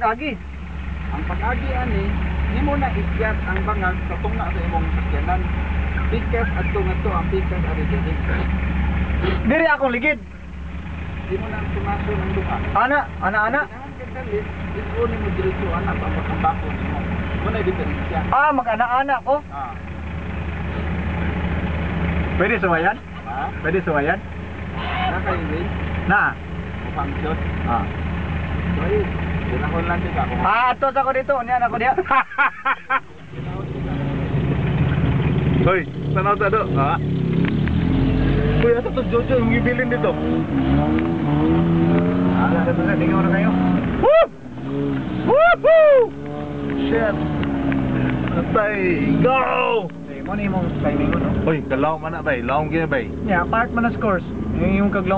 pag-agi? Ang pag-agi ani, di mo na ikyat ang bangag sa tunga sa imong sakyanan. Pikas at tunga-to ang pikas ari diri. Diri akong ligid. Di mo na tumaso ng duha. Ana. Kailangan ka sa lift, ikunin mo diretso anak ang bako nimo. Muna diferensya. Ah, mag-ana-ana ko. Ah. Pwede suwayan? Ha? Pwede suwayan? Naka-highway, Na. function. Ah. So, ay, dinahon lang din ako. Atos ako dito, niyan ako diya. Hoy, tanaw ta do. Ha? Uy, ato to Jojo, yung ibilin dito. Ito na, tingnan na kayo. Woo! Woohoo! Shit! Atay, go! Hey, mo na yung timing mo, no? Hoy, kalaw man na bay. Lawom gina bay. Yeah, part man na scores. Yung kaglaw.